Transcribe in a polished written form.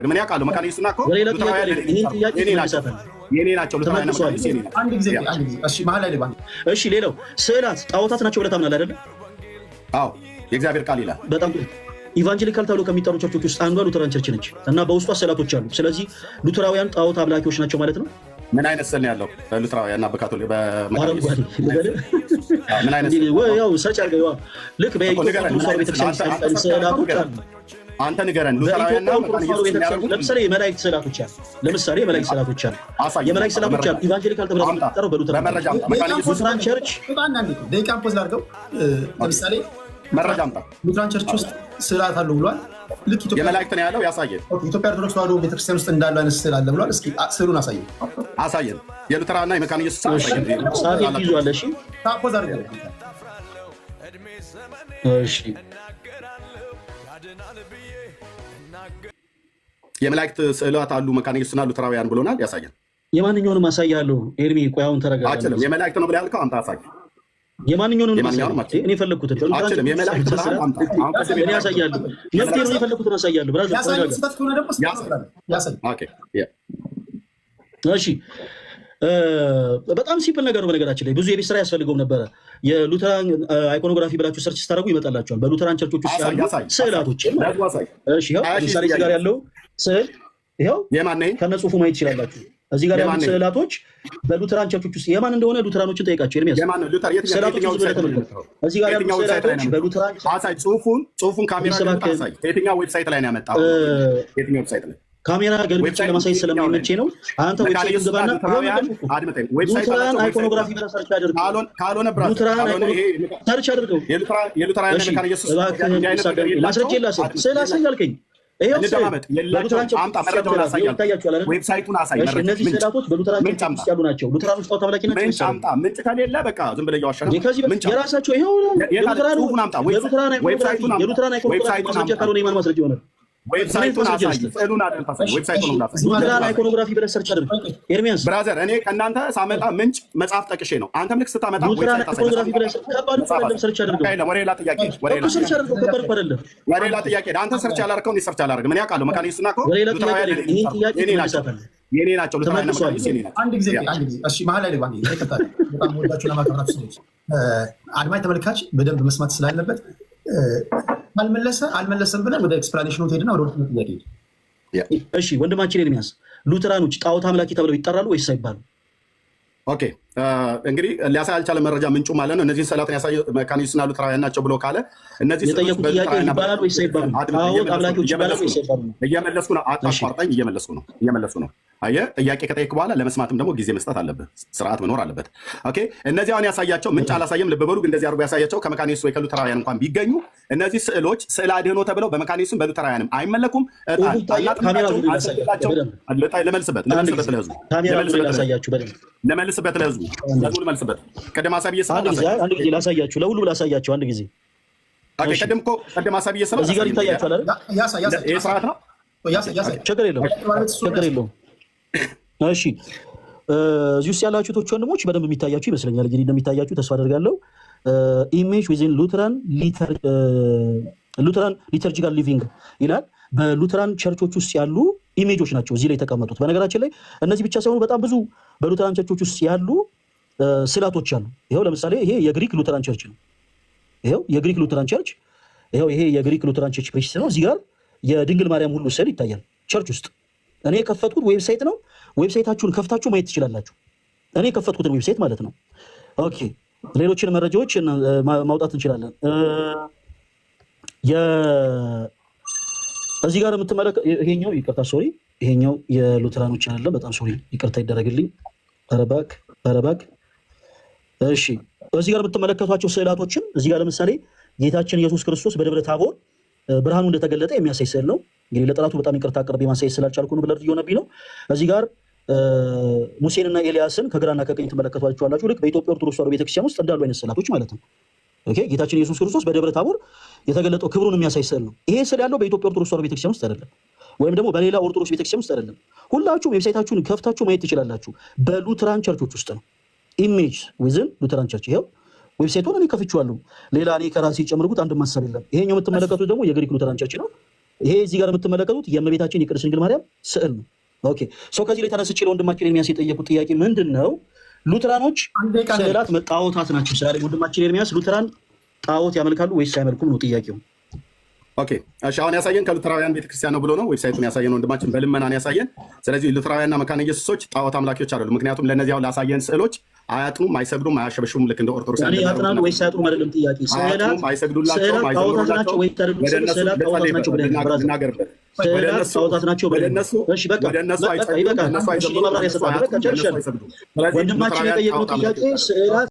ምን ያውቃሉ? መካነ ኢየሱስና እኮ የኔ ናቸው። አንድ ጊዜ እሺ፣ መሀል ላይ ባንክ እሺ። ሌላው ስዕላት ጣዖታት ናቸው ብለህ ታምናለህ አይደል? አዎ፣ የእግዚአብሔር ቃል ይላል። በጣም ኢቫንጀሊካል ተብሎ ከሚጠሩ ቸርቾች ውስጥ አንዷ ሉተራን ቸርች ነች እና በውስጧ ስዕላቶች አሉ። ስለዚህ ሉተራውያን ጣዖት አምላኪዎች ናቸው ማለት ነው። ምን አይነት ስዕል ነው ያለው? ሉተራውያን እና በካቶሊክ ምን አይነት ያው ሰርች አድርገው ልክ በኢትዮጵያ ቤተክርስቲያን ስዕላቶች አሉ። አንተ ንገረን። ሉተራውያን ለምሳሌ የመላእክት ስዕላቶች አሉ። ለምሳሌ የመላእክት ስዕላቶች አሉ። የመላእክት ስዕላቶች አሉ። ኢቫንጀሊካል ተብሎ የሚጠራው በሉተራን ቸርች ደቂቃ ፖዝ ላድርገው። ለምሳሌ መረጃ አምጣ። ሉተራን ቸርች ውስጥ ስዕላት አሉ ብሏል። ልክ ኢትዮጵያ የመላእክት ነው ያለው። ያሳየን። ኢትዮጵያ ኦርቶዶክስ ተዋሕዶ ቤተክርስቲያን ውስጥ እንዳለው አይነት ስዕል አለ ብሏል። እስኪ ስዕሉን አሳየን። የሉተራንና የመካነ ኢየሱስ ስዕል አሳየን። ይዟል። እሺ ፖዝ አድርገው። እሺ የመላእክት ስዕላት አሉ መካነ ኢየሱስና ሉተራውያን ብሎናል። ያሳየን። የማንኛውንም አሳያለሁ። ኤርሚ ቆይ አሁን ተረጋጋ። አችልም። የመላእክት ነው ብለህ ያልከው አንተ አሳይ። የማንኛውንም እኔ የፈለኩትን እኔ ያሳያለሁ። መብቴ ነው። የፈለኩትን አሳያለሁ። እሺ በጣም ሲምፕል ነገር ነው። በነገራችን ላይ ብዙ የቤት ስራ ያስፈልገውም ነበረ። የሉተራን አይኮኖግራፊ ብላችሁ ሰርች ስታደርጉ ይመጣላችኋል። በሉተራን ቸርቾች ውስጥ ያሉ ስዕላቶች። እሺ ይኸው ለምሳሌ እዚህ ጋር ያለው ስዕል ይኸው ከነ ጽሁፉ ማየት ትችላላችሁ። እዚህ ጋር ያሉ ስዕላቶች በሉተራን ቸርቾች ውስጥ የማን እንደሆነ ሉተራኖችን ጠይቃቸው። ኤርሚያስ ስዕላቶች እዚህ ጋር ያሉ ስዕላቶች በሉተራን ጽሁፉን ካሜራ አሳይ። የትኛው ዌብሳይት ላይ ነው ያመጣው? የትኛው ዌብሳይት ላይ? ካሜራ ገልብጬ ለማሳየት ስለማይመቼ ነው። አንተ ዌብሳይት ገባና ሉተራን አይኮኖግራፊ ብለህ ሰርች አድርገው። ሰርች አድርገው። የሉተራን መካነ ኢየሱስ ማስረጃ ላሳይ። ስዕል አሳይ አልከኝ። ዌብሳይቱን አሳይ። እነዚህ ስዕላቶች በሉተራን ቸርች ያሉ ናቸው። ሉተራኖች ጣዖት አምላኪ ናቸው። ምንጭ ከሌለ በቃ ዝም ብለህ እያዋሻህ የራሳቸው ይኸው የሉተራን አይኮኖግራፊ ማስረጃ ካልሆነ የማን ማስረጃ ይሆናል? ሉተራን አይኮኖግራፊ ብለህ ሰርች አድርግ። ኤርሚያስ ብራዘር፣ እኔ ከእናንተ ሳመጣ ምንጭ መጽሐፍ ጠቅሼ ነው። አንተም ልክ ስታመጣ ሉተራን አይኮኖግራፊ ብለህ ሰርች አድርገው። ወደ ሌላ ጥያቄ አንተ ሰርች ያላርከው እኔ ሰርች አላደርግም። ምን ያውቃለሁ? መካነ ኢየሱስና እኮ የኔ ናቸው። ሉተራን መካነ ኢየሱስ የኔ ናቸው። አንድ ጊዜ እሺ፣ መሀል ላይ ባንዴ ይከታተል። በጣም ወዳችሁና ማከብራችሁ ሰዎች አድማጭ ተመልካች በደንብ መስማት ስላለበት አልመለሰም ብለን ወደ ኤክስፕላኔሽኑ ሄድና ወደ ሁለተኛው ጥያቄ። እሺ ወንድማችን ኤርሚያስ፣ ሉተራኖች ጣዖት አምላኪ ተብለው ይጠራሉ ወይስ አይባሉ? ኦኬ እንግዲህ ሊያሳይ ያልቻለ መረጃ ምንጩ ማለት ነው። እነዚህን ስዕላትን ያሳየ መካነ ኢየሱስና ሉተራውያን ናቸው ብሎ ካለ እነዚህ የጠየቁት ጥያቄ ይባላሉ ወይስ አይባሉ? ጣዖት አምላኪዎች ይባላሉ ወይስ አይባሉ? እየመለስኩ ነው። አታቋርጠኝ። እየመለስኩ ነው። አየህ፣ ጥያቄ ከጠየቅ በኋላ ለመስማትም ደግሞ ጊዜ መስጠት አለብህ። ስርዓት መኖር አለበት። ኦኬ እነዚህ አሁን ያሳያቸው ምንጭ አላሳየም። ልብ በሉ። እንደዚህ አድርጎ ያሳያቸው ከመካነ ኢየሱስ ወይ ከሉተራውያን እንኳን ቢገኙ እነዚህ ስዕሎች ስዕለ አድኅኖ ተብለው በመካነ ኢየሱስም በሉተራውያንም አይመለኩም። ለመልስበት ለህዝቡ መልስበት። ቅድም ሀሳብ አንድ ጊዜ ላሳያችሁ፣ ለሁሉም ላሳያችሁ አንድ ጊዜ። ቅድም ሀሳብ እየሰራ እዚህ ጋር ይታያችኋል አይደል? ይህ ስርዓት ነው። ችግር የለውም። እሺ እዚህ ውስጥ ያላችሁ ቶች ወንድሞች በደንብ የሚታያችሁ ይመስለኛል። እንግዲህ እንደሚታያችሁ ተስፋ አደርጋለሁ። ኢሜጅ ዊዝን ሉተራን ሊተርጂካል ሊቪንግ ይላል። በሉተራን ቸርቾች ውስጥ ያሉ ኢሜጆች ናቸው እዚህ ላይ የተቀመጡት። በነገራችን ላይ እነዚህ ብቻ ሳይሆኑ በጣም ብዙ በሉተራን ቸርቾች ውስጥ ያሉ ስዕላቶች አሉ። ይኸው ለምሳሌ ይሄ የግሪክ ሉተራን ቸርች ነው። ይኸው የግሪክ ሉተራን ቸርች፣ ይኸው ይሄ የግሪክ ሉተራን ቸርች ፕሪስት ነው። እዚህ ጋር የድንግል ማርያም ሁሉ ስዕል ይታያል ቸርች ውስጥ። እኔ የከፈትኩት ዌብሳይት ነው። ዌብሳይታችሁን ከፍታችሁ ማየት ትችላላችሁ። እኔ የከፈትኩትን ዌብሳይት ማለት ነው። ኦኬ ሌሎችን መረጃዎች ማውጣት እንችላለን። እዚህ ጋር የምትመለከት ይሄኛው ይቅርታ፣ ሶሪ፣ ይሄኛው የሉተራኖች አይደለም። በጣም ሶሪ፣ ይቅርታ ይደረግልኝ። ረባክ። እሺ እዚህ ጋር የምትመለከቷቸው ስዕላቶችን እዚህ ጋር ለምሳሌ ጌታችን ኢየሱስ ክርስቶስ በደብረ ታቦር ብርሃኑ እንደተገለጠ የሚያሳይ ስዕል ነው። እንግዲህ ለጠላቱ በጣም ይቅርታ አቅርቤ ማሳየት ስላልቻልኩ ነው። ብለር እየሆነብኝ ነው። እዚህ ጋር ሙሴንና ኤልያስን ከግራና ከቀኝ ትመለከቷቸዋላችሁ። ልክ በኢትዮጵያ ኦርቶዶክስ ተዋሕዶ ቤተክርስቲያን ውስጥ እንዳሉ አይነት ስዕላቶች ማለት ነው። ኦኬ ጌታችን ኢየሱስ ክርስቶስ በደብረ ታቦር የተገለጠው ክብሩን የሚያሳይ ስዕል ነው። ይሄ ስዕል ያለው በኢትዮጵያ ኦርቶዶክስ ተዋሕዶ ቤተክርስቲያን ውስጥ አይደለም፣ ወይም ደግሞ በሌላ ኦርቶዶክስ ቤተክርስቲያን ውስጥ አይደለም። ሁላችሁም ዌብሳይታችሁን ከፍታችሁ ማየት ትችላላችሁ። በሉተራን ቸርቾች ውስጥ ነው። ኢሜጅ ዊዝን ሉተራን ቸርች። ይኸው ዌብሳይቱን እኔ ከፍቼዋለሁ። ሌላ እኔ ከራሴ ጨምርኩት አንድ ማሰብ የለም። ይሄኛው የምትመለከቱት ደግሞ የግሪክ ሉተራን ቸርች ነው። ይሄ እዚህ ጋር የምትመለከቱት የእመቤታችን የቅድስት ድንግል ማርያም ስዕል ነው። ኦኬ ሰው ከዚህ ላይ ተነስቼ ለወንድማችን ኤርሚያስ የጠየቁት ጥያቄ ምንድን ነው? ሉተራኖች ስዕላት ጣዖታት ናቸው ስላለ ወንድማችን ኤርሚያስ ሉተራን ጣዖት ያመልካሉ ወይስ አይመልኩም ነው ጥያቄው። ኦኬ እሺ፣ አሁን ያሳየን ከሉተራውያን ቤተክርስቲያን ነው ብሎ ነው ዌብሳይቱን ያሳየን ወንድማችን በልመናን ያሳየን። ስለዚህ ሉተራውያንና መካነ ኢየሱሶች ጣዖት አምላኪዎች አይደሉም። ምክንያቱም ለእነዚህ አሁን ላሳየን ስዕሎች አያጥኑም፣ አይሰግዱም፣ አያሸበሹም። ልክ እንደ ኦርቶዶክስ ያጥናሉ ወይስ አያጥኑም አይደለም ጥያቄ። ስዕላት አይሰግዱላቸውም፣ ጣዖታት ናቸው ወይስ አይደሉም? ስዕላት ጣዖታት ናቸው ብለህ ልናገርበት ጣዖታት ናቸው ብለህ እሺ፣ በቃ ወንድማችን የጠየቁት ጥያቄ ስዕላት